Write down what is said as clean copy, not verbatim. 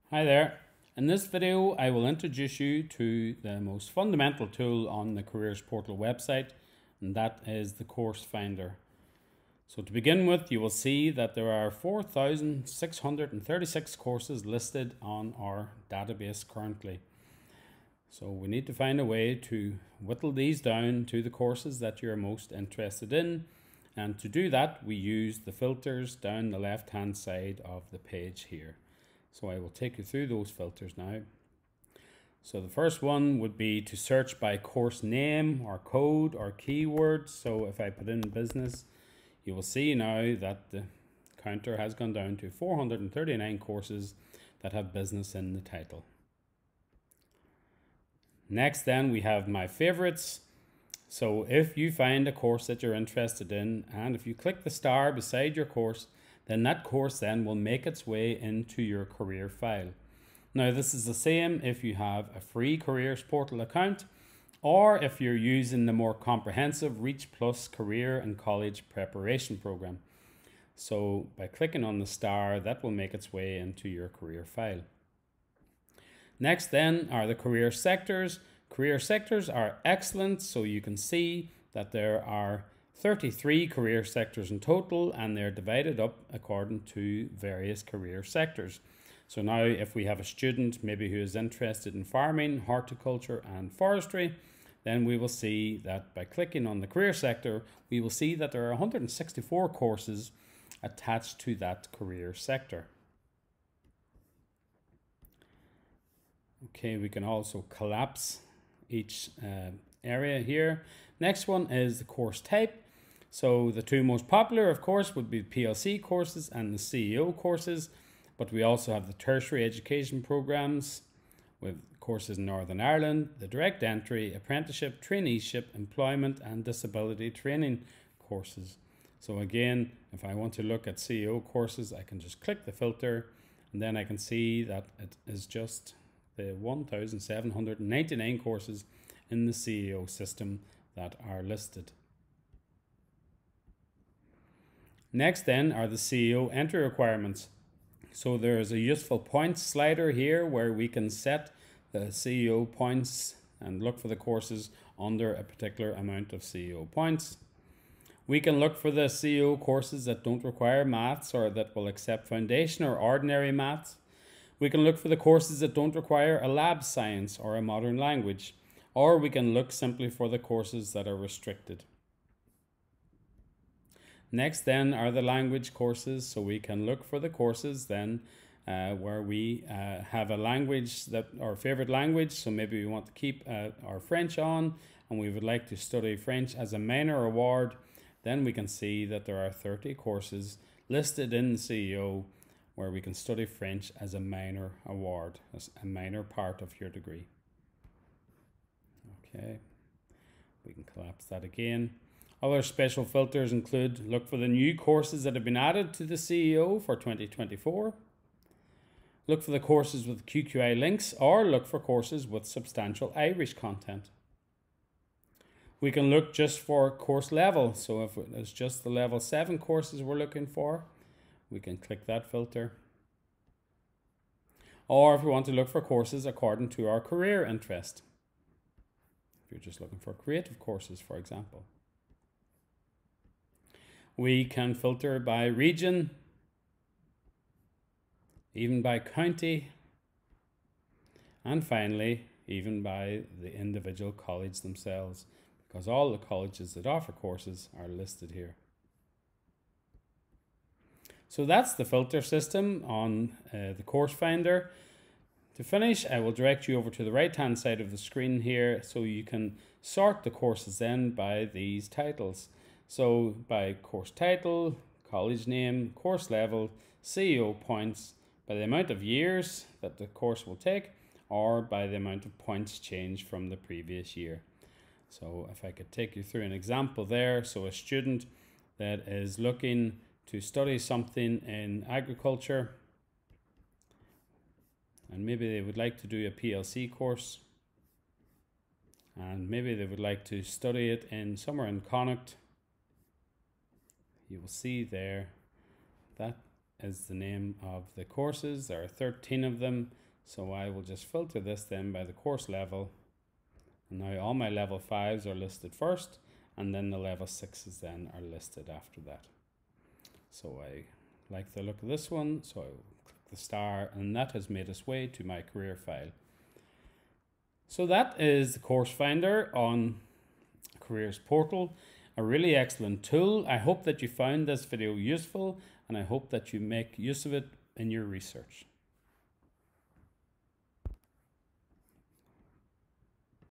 Hi there. In this video, I will introduce you to the most fundamental tool on the CareersPortal website, and that is the CourseFinder. So to begin with, you will see that there are 4,636 courses listed on our database currently. So we need to find a way to whittle these down to the courses that you're most interested in. And to do that, we use the filters down the left-hand side of the page here. So I will take you through those filters now. So the first one would be to search by course name or code or keyword. So if I put in business, you will see now that the counter has gone down to 439 courses that have business in the title. Next then we have my favorites. So if you find a course that you're interested in, and if you click the star beside your course, then that course then will make its way into your career file. Now this is the same if you have a free CareersPortal account or if you're using the more comprehensive Reach Plus career and college preparation program. So by clicking on the star, that will make its way into your career file. Next then are the career sectors. Career sectors are excellent, so you can see that there are 33 career sectors in total, and they're divided up according to various career sectors. So now if we have a student maybe who is interested in farming, horticulture and forestry, then we will see that by clicking on the career sector, we will see that there are 164 courses attached to that career sector. Okay, we can also collapse each area here. Next one is the course type. So the two most popular, of course, would be PLC courses and the CEO courses, but we also have the tertiary education programs with courses in Northern Ireland, the direct entry, apprenticeship, traineeship, employment and disability training courses. So again, if I want to look at CEO courses, I can just click the filter and then I can see that it is just the 1,799 courses in the CEO system that are listed. Next then are the CEO entry requirements. So there is a useful points slider here where we can set the CEO points and look for the courses under a particular amount of CEO points. We can look for the CEO courses that don't require maths or that will accept foundation or ordinary maths. We can look for the courses that don't require a lab science or a modern language, or we can look simply for the courses that are restricted. Next then are the language courses, so we can look for the courses then where we have a language that our favorite language, so maybe we want to keep our French on and we would like to study French as a minor award. Then we can see that there are 30 courses listed in the CEO where we can study French as a minor award, as a minor part of your degree. Okay, we can collapse that again. Other special filters include look for the new courses that have been added to the CEO for 2024, look for the courses with QQI links, or look for courses with substantial Irish content. We can look just for course level, so if it's just the level 7 courses we're looking for, we can click that filter. Or if we want to look for courses according to our career interest, if you're just looking for creative courses, for example. We can filter by region, even by county, and finally, even by the individual college themselves, because all the colleges that offer courses are listed here. So that's the filter system on the CourseFinder. To finish, I will direct you over to the right-hand side of the screen here so you can sort the courses then by these titles. So by course title, college name, course level, CEO points, by the amount of years that the course will take, or by the amount of points changed from the previous year. So if I could take you through an example there. So a student that is looking to study something in agriculture, and maybe they would like to do a PLC course, and maybe they would like to study it in somewhere in Connacht. You will see there that is the name of the courses. There are 13 of them. So I will just filter this then by the course level. And now all my level 5s are listed first, and then the level 6s then are listed after that. So I like the look of this one, so I will click the star, and that has made its way to my career file. So that is the CourseFinder on CareersPortal, a really excellent tool. I hope that you found this video useful, and I hope that you make use of it in your research.